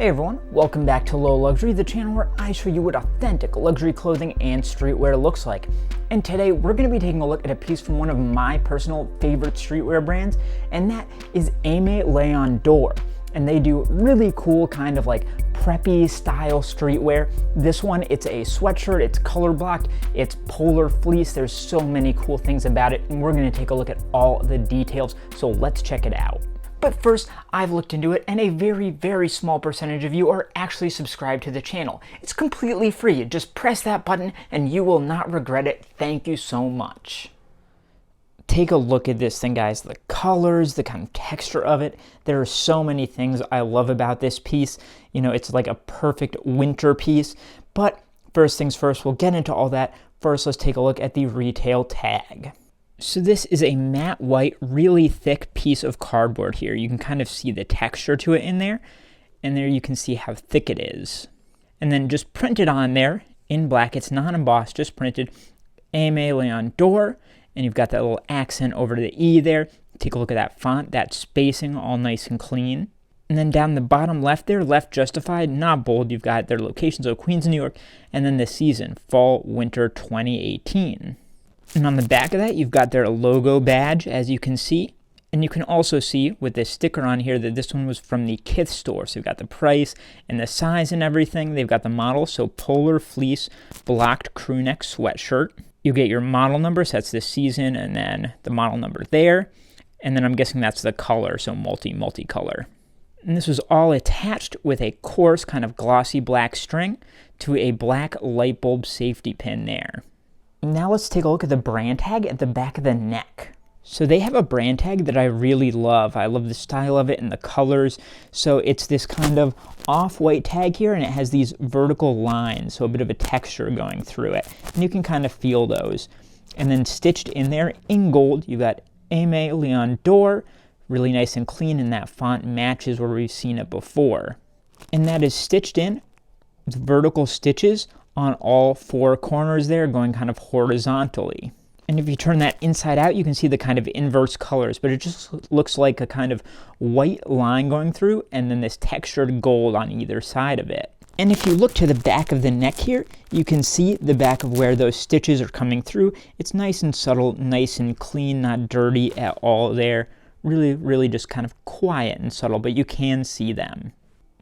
Hey everyone, welcome back to Low Luxury, the channel where I show you what authentic luxury clothing and streetwear looks like. And today we're going to be taking a look at a piece from one of my personal favorite streetwear brands, and that is Aime Leon Dore. And they do really cool kind of like preppy style streetwear. This one, it's a sweatshirt, it's color blocked, it's polar fleece. There's so many cool things about it, and we're going to take a look at all the details. So let's check it out. But first, I've looked into it, and a very small percentage of you are actually subscribed to the channel. It's completely free. Just press that button and you will not regret it. Thank you so much. Take a look at this thing, guys. The colors, the kind of texture of it. There are so many things I love about this piece. You know, it's like a perfect winter piece. But first things first, we'll get into all that. First, let's take a look at the retail tag. So this is a matte white, really thick piece of cardboard here. You can kind of see the texture to it in there, and there you can see how thick it is. And then just printed on there in black, it's not embossed, just printed Aime Leon Dore, and you've got that little accent over the E there. Take a look at that font, that spacing, all nice and clean. And then down the bottom left there, left justified, not bold, you've got their location, so Queens, New York, and then the season, fall, winter 2018. And on the back of that, you've got their logo badge, as you can see. And you can also see with this sticker on here that this one was from the Kith store. So you've got the price and the size and everything. They've got the model, so polar fleece blocked crew neck sweatshirt. You get your model number, so that's the season, and then the model number there. And then I'm guessing that's the color, so multicolor. And this was all attached with a coarse kind of glossy black string to a black light bulb safety pin there. Now let's take a look at the brand tag at the back of the neck. So they have a brand tag that I really love. I love the style of it and the colors. So it's this kind of off-white tag here, and it has these vertical lines, so a bit of a texture going through it. And you can kind of feel those. And then stitched in there in gold, you've got Aime Leon Dore, really nice and clean, and that font matches where we've seen it before. And that is stitched in with vertical stitches on all four corners there, going kind of horizontally. And if you turn that inside out, you can see the kind of inverse colors, but it just looks like a kind of white line going through, and then this textured gold on either side of it. And if you look to the back of the neck here, you can see the back of where those stitches are coming through. It's nice and subtle, nice and clean, not dirty at all there. Really just kind of quiet and subtle, but you can see them.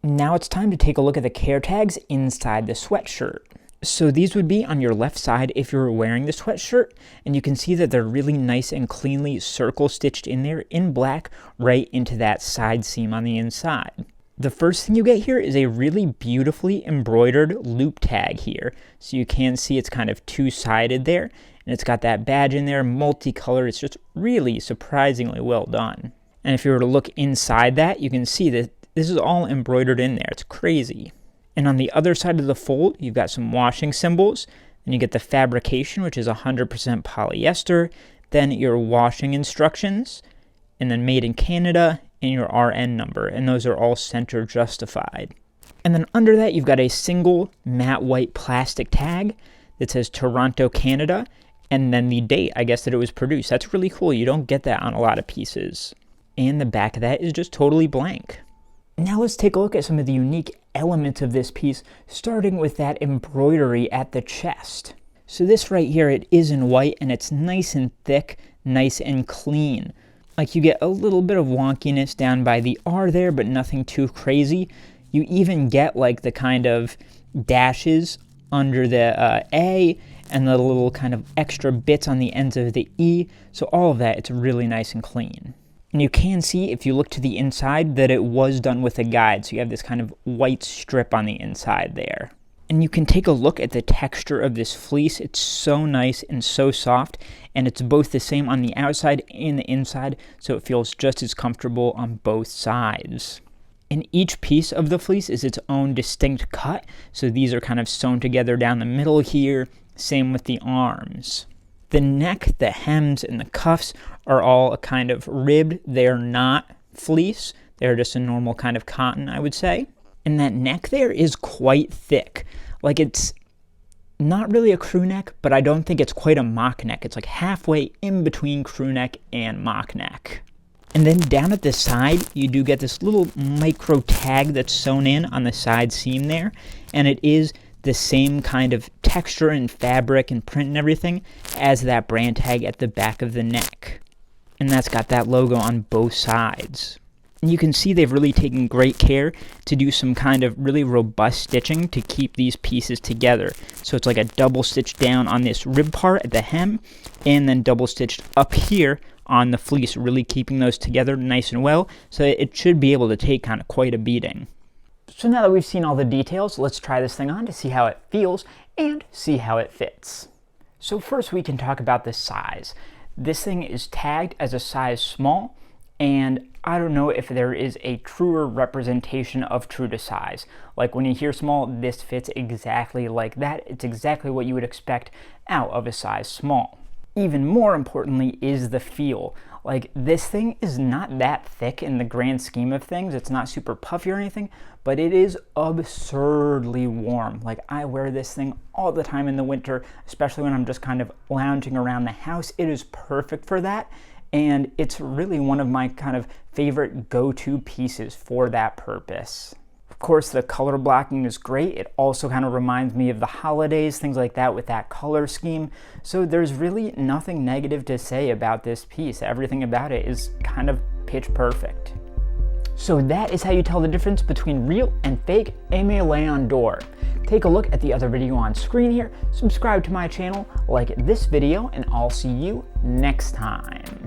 Now it's time to take a look at the care tags inside the sweatshirt. So these would be on your left side if you were wearing the sweatshirt, and you can see that they're really nice and cleanly circle stitched in there in black right into that side seam on the inside. The first thing you get here is a really beautifully embroidered loop tag here. So you can see it's kind of two-sided there, and it's got that badge in there, multicolored. It's just really surprisingly well done. And if you were to look inside that, you can see that this is all embroidered in there. It's crazy. And on the other side of the fold, you've got some washing symbols, and you get the fabrication, which is 100% polyester, then your washing instructions, and then made in Canada, and your RN number, and those are all center justified. And then under that, you've got a single matte white plastic tag that says Toronto, Canada, and then the date, I guess, that it was produced. That's really cool. You don't get that on a lot of pieces. And the back of that is just totally blank. Now let's take a look at some of the unique elements of this piece, starting with that embroidery at the chest. So this right here, it is in white, and it's nice and thick, nice and clean. Like, you get a little bit of wonkiness down by the R there, but nothing too crazy. You even get like the kind of dashes under the A, and the little kind of extra bits on the ends of the E. So all of that, it's really nice and clean. And you can see, if you look to the inside, that it was done with a guide. So you have this kind of white strip on the inside there. And you can take a look at the texture of this fleece. It's so nice and so soft. And it's both the same on the outside and the inside. So it feels just as comfortable on both sides. And each piece of the fleece is its own distinct cut. So these are kind of sewn together down the middle here. Same with the arms. The neck, the hems, and the cuffs are all a kind of ribbed. They're not fleece. They're just a normal kind of cotton, I would say. And that neck there is quite thick. Like, it's not really a crew neck, but I don't think it's quite a mock neck. It's like halfway in between crew neck and mock neck. And then down at the side, you do get this little micro tag that's sewn in on the side seam there. And it is the same kind of texture and fabric and print and everything as that brand tag at the back of the neck. And that's got that logo on both sides. And you can see they've really taken great care to do some kind of really robust stitching to keep these pieces together. So it's like a double stitch down on this rib part at the hem, and then double stitched up here on the fleece, really keeping those together nice and well, so it should be able to take kind of quite a beating. So now that we've seen all the details, let's try this thing on to see how it feels and see how it fits. So first we can talk about the size. This thing is tagged as a size small, and I don't know if there is a truer representation of true to size. Like when you hear small, this fits exactly like that. It's exactly what you would expect out of a size small. Even more importantly is the feel. Like this thing is not that thick in the grand scheme of things. It's not super puffy or anything, but it is absurdly warm. Like I wear this thing all the time in the winter, especially when I'm just kind of lounging around the house. It is perfect for that. And it's really one of my kind of favorite go-to pieces for that purpose. Of course, the color blocking is great. It also kind of reminds me of the holidays, things like that with that color scheme. So there's really nothing negative to say about this piece. Everything about it is kind of pitch perfect. So that is how you tell the difference between real and fake Aime Leon Dore. Take a look at the other video on screen here, subscribe to my channel, like this video, and I'll see you next time.